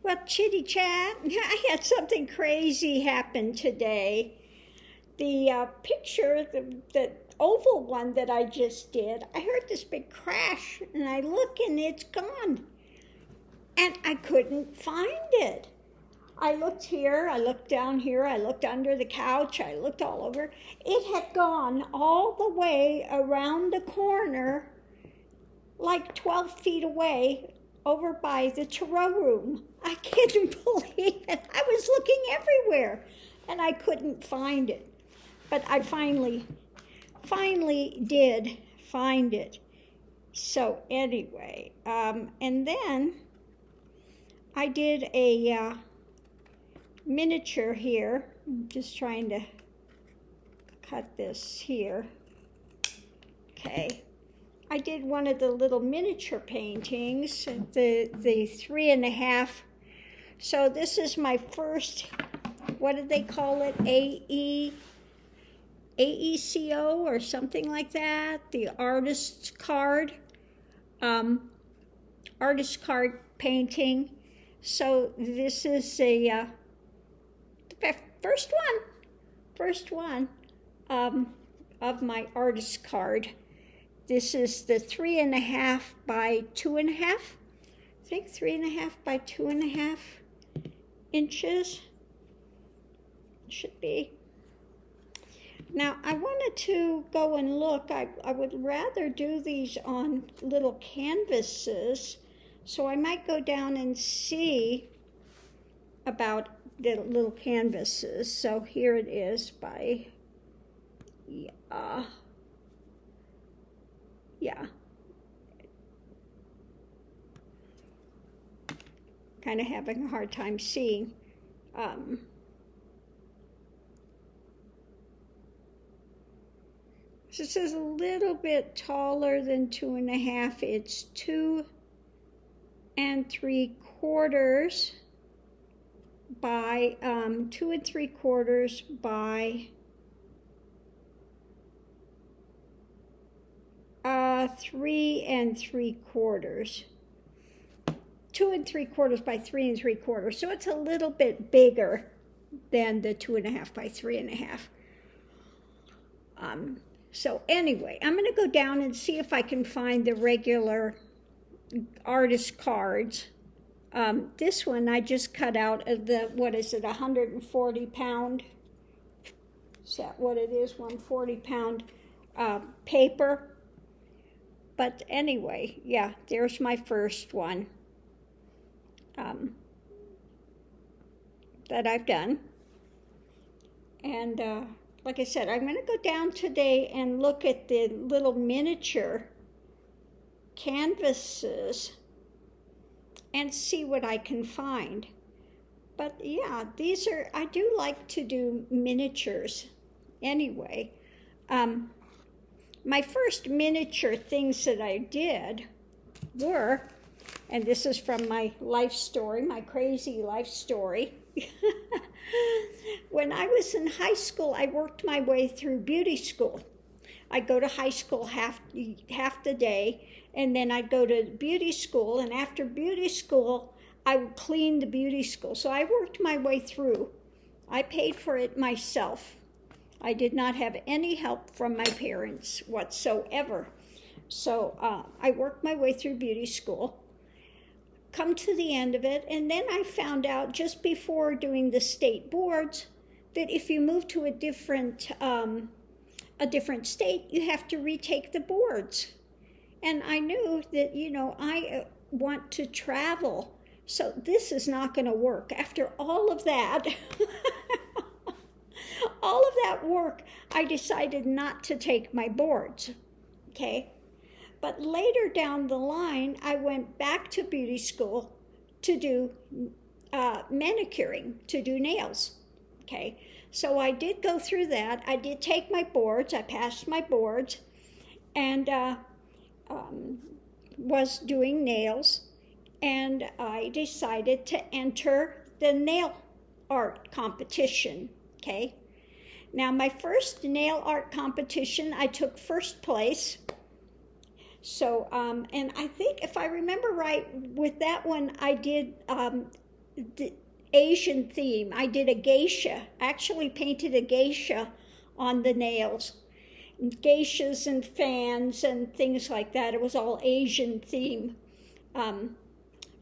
Well, Chitty Chat, I had something crazy happen today. The picture, the oval one that I just did, I heard this big crash, and I look and it's gone. And I couldn't find it. I looked here, I looked down here, I looked under the couch, I looked all over. It had gone all the way around the corner, like 12 feet away, over by the tarot room. I couldn't believe it. I was looking everywhere, and I couldn't find it. But I finally did find it. So anyway, and then I did a miniature here. I'm just trying to cut this here. Okay. I did one of the little miniature paintings, the 3.5. So this is my first, what did they call it? AECO or something like that. The artist card painting. So this is the first one of my artist card. This is the 3.5 by 2.5. I think 3.5 by 2.5 inches. Should be. Now I wanted to go and look. I would rather do these on little canvases, so I might go down and see about the little canvases. So here it is by kind of having a hard time seeing. This is a little bit taller than 2.5. It's 2 3/4 by 2 3/4 by 3 3/4. 2 3/4 by 3 3/4. So it's a little bit bigger than the 2.5 by 3.5. So anyway, I'm going to go down and see if I can find the regular artist cards. This one I just cut out of the, 140 pound? Is that what it is? 140 pound paper. But anyway, yeah, there's my first one that I've done. And like I said, I'm going to go down today and look at the little miniature canvases and see what I can find. But yeah, I do like to do miniatures anyway. My first miniature things that I did were, and this is from my life story, my crazy life story. When I was in high school, I worked my way through beauty school. I'd go to high school half the day, and then I'd go to beauty school, and after beauty school, I would clean the beauty school. So I worked my way through. I paid for it myself. I did not have any help from my parents whatsoever. So I worked my way through beauty school, come to the end of it, and then I found out just before doing the state boards that if you move to a different state, you have to retake the boards. And I knew that, I want to travel, so this is not going to work. After all of that, work, I decided not to take my boards, okay? But later down the line, I went back to beauty school to do manicuring, to do nails, okay? So I did go through that. I did take my boards. I passed my boards and was doing nails. And I decided to enter the nail art competition, okay? Now, my first nail art competition, I took first place. So, and I think if I remember right, with that one, I did the Asian theme. I did a geisha, actually painted a geisha on the nails. Geishas and fans and things like that. It was all Asian theme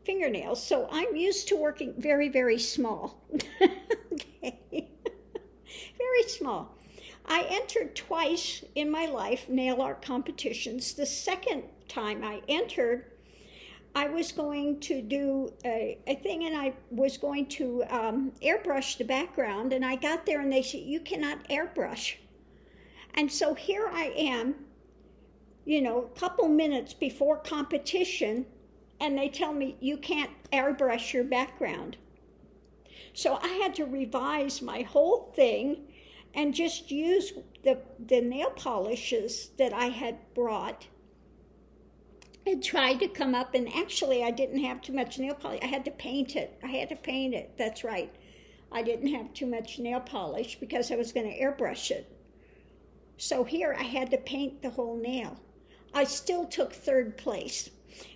fingernails. So I'm used to working very, very small. Okay. Very small. I entered twice in my life nail art competitions. The second time I entered, I was going to do a thing, and I was going to airbrush the background, and I got there and they said, you cannot airbrush. And so here I am, a couple minutes before competition, and they tell me you can't airbrush your background. So I had to revise my whole thing and just use the nail polishes that I had brought and tried to come up, and actually I didn't have too much nail polish. I had to paint it. That's right. I didn't have too much nail polish because I was going to airbrush it. So here I had to paint the whole nail. I still took third place.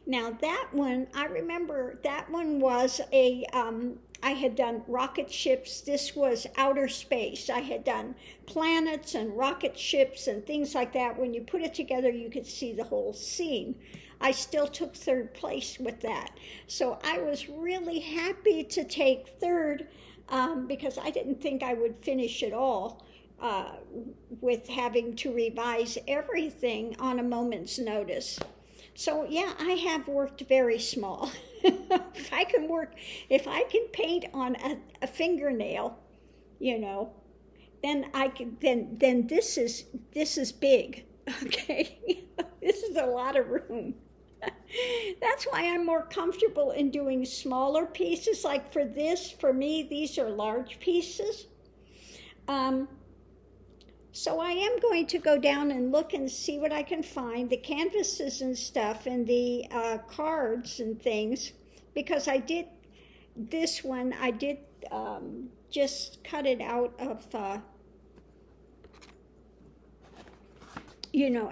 Now that one, I remember that one was I had done rocket ships. This was outer space. I had done planets and rocket ships and things like that. When you put it together, you could see the whole scene. I still took third place with that. So I was really happy to take third because I didn't think I would finish it all with having to revise everything on a moment's notice. So yeah, I have worked very small. If I can paint on a fingernail, then I can. Then this is big. Okay, this is a lot of room. That's why I'm more comfortable in doing smaller pieces. Like for me, these are large pieces. So I am going to go down and look and see what I can find, the canvases and stuff, and the cards and things, because I did this one, I did just cut it out of,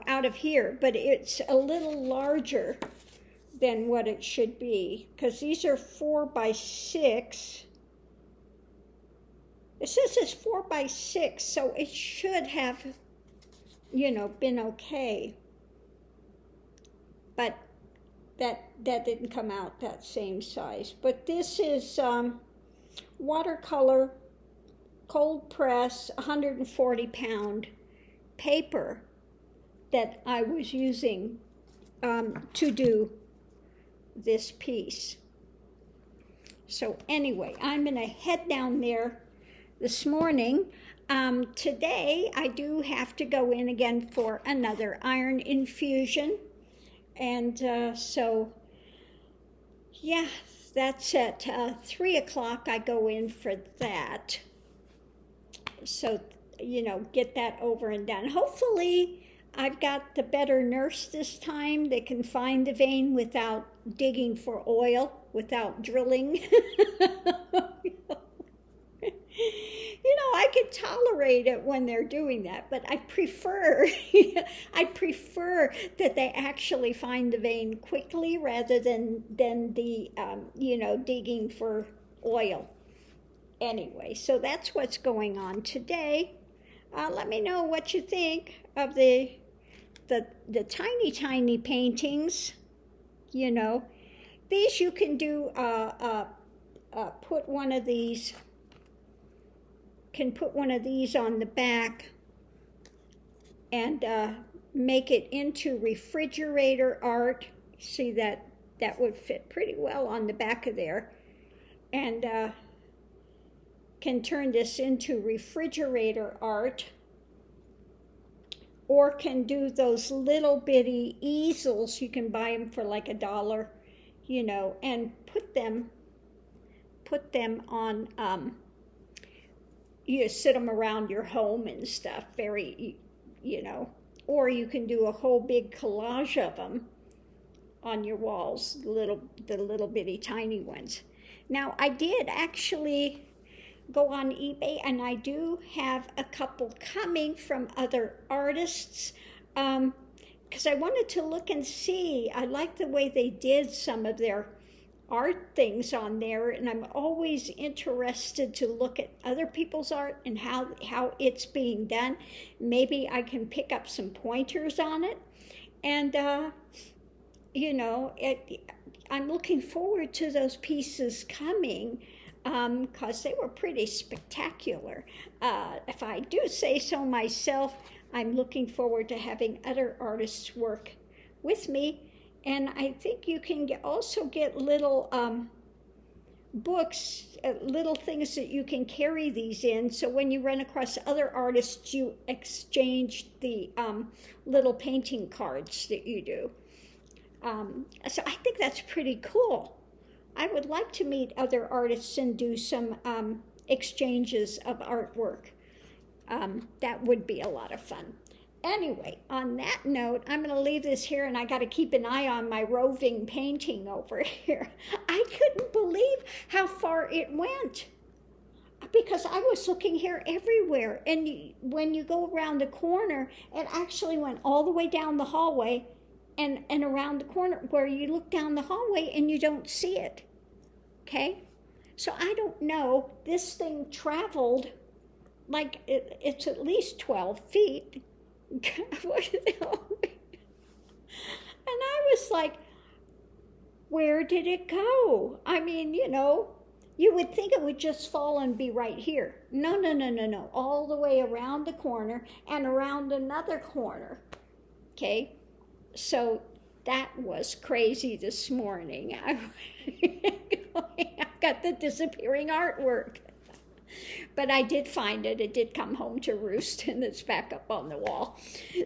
out of here, but it's a little larger than what it should be, because these are 4x6. It says it's 4x6, so it should have, been okay. But that didn't come out that same size. But this is watercolor, cold press, 140-pound paper that I was using to do this piece. So anyway, I'm going to head down there this morning. Today I do have to go in again for another iron infusion, and so yeah, that's at 3 o'clock. I go in for that, so get that over and done. Hopefully I've got the better nurse this time that can find the vein without digging for oil, without drilling. I could tolerate it when they're doing that, but I prefer that they actually find the vein quickly rather than the digging for oil. Anyway, so that's what's going on today. Let me know what you think of the tiny paintings. These you can do. Put one of these. Can put one of these on the back and make it into refrigerator art. See, that would fit pretty well on the back of there. And can turn this into refrigerator art, or can do those little bitty easels. You can buy them for like $1, and put them on you sit them around your home and stuff, or you can do a whole big collage of them on your walls, the little bitty tiny ones. Now, I did actually go on eBay, and I do have a couple coming from other artists, because I wanted to look and see. I like the way they did some of their art things on there, and I'm always interested to look at other people's art and how it's being done. Maybe I can pick up some pointers on it. And, I'm looking forward to those pieces coming, because they were pretty spectacular. If I do say so myself, I'm looking forward to having other artists work with me. And I think you can also get little books, little things that you can carry these in. So when you run across other artists, you exchange the little painting cards that you do. So I think that's pretty cool. I would like to meet other artists and do some exchanges of artwork. That would be a lot of fun. Anyway, on that note, I'm going to leave this here, and I got to keep an eye on my roving painting over here. I couldn't believe how far it went, because I was looking here everywhere. And when you go around the corner, it actually went all the way down the hallway and around the corner, where you look down the hallway and you don't see it. Okay? So I don't know. This thing traveled like it's at least 12 feet. And I was like, where did it go? I mean, you would think it would just fall and be right here. No. All the way around the corner and around another corner. Okay? So that was crazy this morning. I've got the disappearing artwork. But I did find it. It did come home to roost, and it's back up on the wall.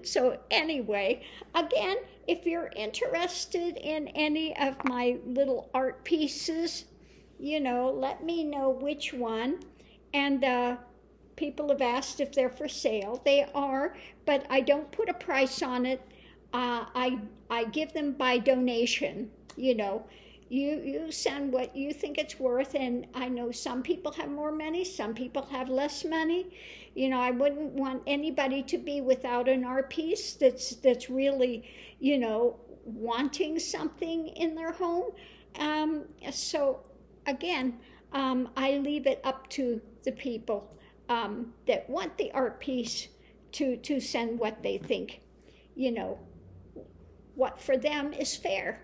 So anyway, again, if you're interested in any of my little art pieces, let me know which one. And people have asked if they're for sale. They are, but I don't put a price on it. I give them by donation. You send what you think it's worth, and I know some people have more money, some people have less money. I wouldn't want anybody to be without an art piece that's really, wanting something in their home. So again, I leave it up to the people that want the art piece to send what they think, what for them is fair.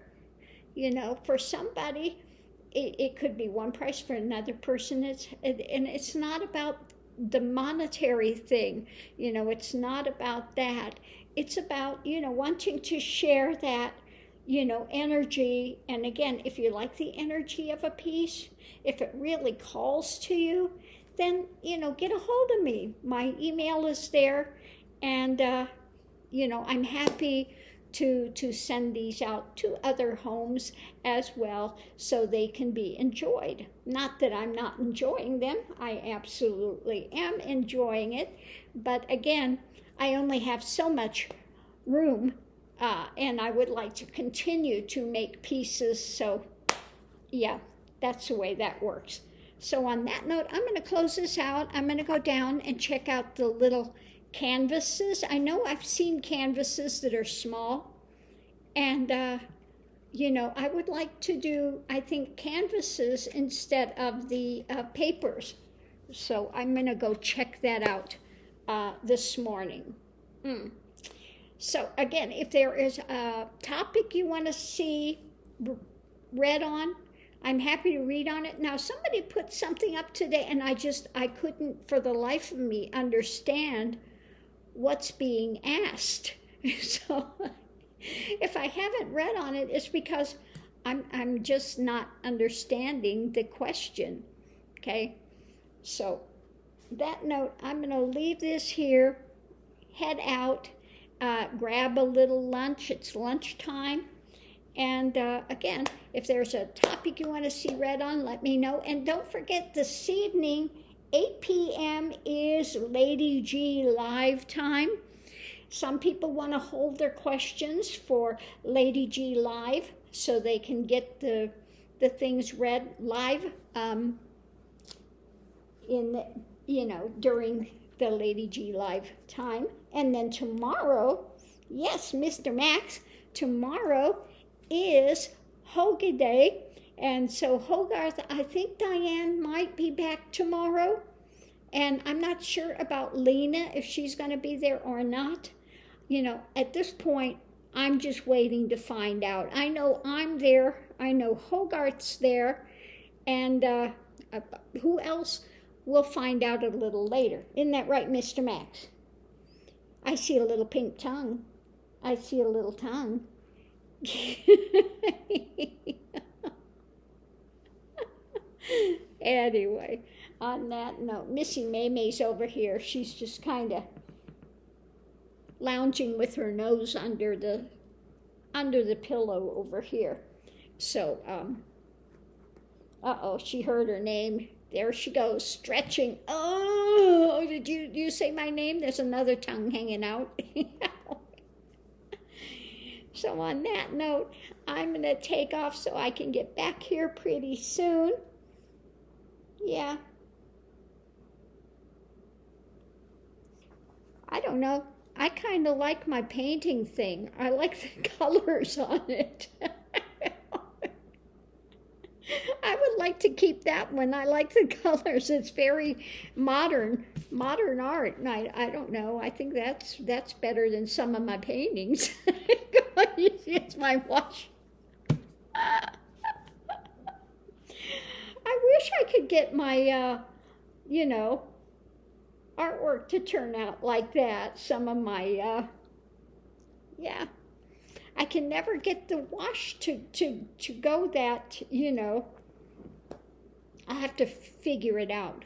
For somebody, it could be one price. For another person, and it's not about the monetary thing. It's not about that. It's about, wanting to share that, energy. And again, if you like the energy of a piece, if it really calls to you, then, get a hold of me. My email is there, and, I'm happy to send these out to other homes as well, so they can be enjoyed. Not that I'm not enjoying them. I absolutely am enjoying it. But again, I only have so much room, and I would like to continue to make pieces. So yeah, that's the way that works. So on that note, I'm going to close this out. I'm going to go down and check out the little canvases. I know I've seen canvases that are small, and I would like to do, I think, canvases instead of the papers. So I'm going to go check that out this morning. So again, if there is a topic you want to see read on, I'm happy to read on it. Now, somebody put something up today, and I couldn't for the life of me understand what's being asked. So if I haven't read on it, it's because I'm just not understanding the question. Okay? So that note, I'm going to leave this here, head out, grab a little lunch. It's lunchtime. And again, if there's a topic you want to see read on, let me know. And don't forget, this evening, 8 p.m. is Lady G live time. Some people want to hold their questions for Lady G live so they can get the things read live during the Lady G live time. And then tomorrow, yes, Mr. Max, tomorrow is Hoga Day, And so Hogarth, I think Diane might be back tomorrow. And I'm not sure about Lena, if she's going to be there or not. You know, at this point, I'm just waiting to find out. I know I'm there. I know Hogarth's there. And who else? We'll find out a little later. Isn't that right, Mr. Max? I see a little pink tongue. I see a little tongue. Anyway, on that note, Missy May's over here. She's just kind of lounging with her nose under the pillow over here. So, she heard her name. There she goes, stretching. Oh, did you say my name? There's another tongue hanging out. So on that note, I'm going to take off so I can get back here pretty soon. Yeah. I don't know. I kind of like my painting thing. I like the colors on it. I would like to keep that one. I like the colors. It's very modern art. And I don't know. I think that's better than some of my paintings. It's my wash. I wish I could get my, artwork to turn out like that. Some of my, I can never get the wash to go that, I have to figure it out.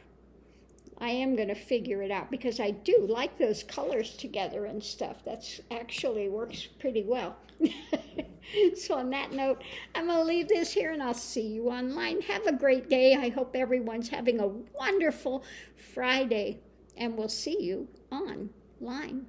I am going to figure it out because I do like those colors together and stuff. That's actually works pretty well. So on that note, I'm going to leave this here and I'll see you online. Have a great day. I hope everyone's having a wonderful Friday and we'll see you online.